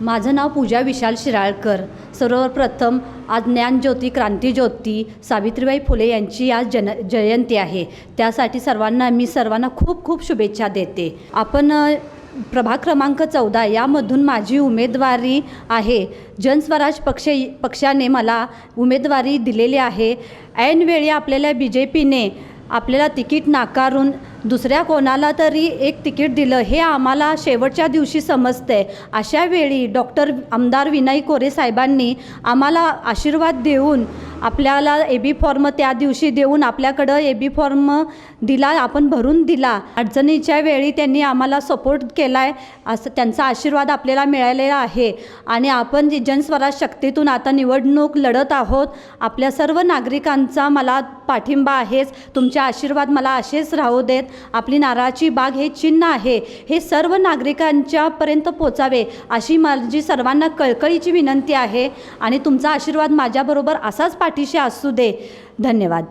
माझं नाव पूजा विशाल शिराळकर। सर्वप्रथम आज ज्ञानज्योती क्रांतीज्योती सावित्रीबाई फुले यांची आज जयंती आहे। त्यासाठी सर्वांना खूप खूप शुभेच्छा देते। आपण प्रभाग क्रमांक 14 यामधून माझी उमेदवारी आहे। जनस्वराज पक्षाने मला उमेदवारी दिलेली आहे। ऐनवेळी आपल्याला BJPने आपल्याला तिकीट नाकारून दुसऱ्या कोणाला तरी एक तिकीट दिलं हे आम्हाला शेवटच्या दिवशी समजते। अशा वेळी आमदार विनय कोरे साहेबांनी आम्हाला आशीर्वाद देऊन आपल्याला AB फॉर्म त्या दिवशी देऊन आपल्याकडं AB फॉर्म दिला, आपण भरून दिला। अडचणीच्या वेळी त्यांनी आम्हाला सपोर्ट केला आहे, असं त्यांचा आशीर्वाद आपल्याला मिळालेला आहे। आणि आपण जनस्वराज शक्तीतून आता निवडणूक लढत आहोत। आपल्या सर्व नागरिकांचा मला पाठिंबा आहेच। तुमचे आशीर्वाद मला असेच राहू देत। आपली नारळाची बाग हे चिन्ह आहे, हे सर्व नागरिकांच्या पर्यंत पोचावे अशी माझी सर्वांना कळकळीची विनंती आहे। आणि तुमचा आशीर्वाद माझ्याबरोबर असाच पाठीशी असू दे। धन्यवाद।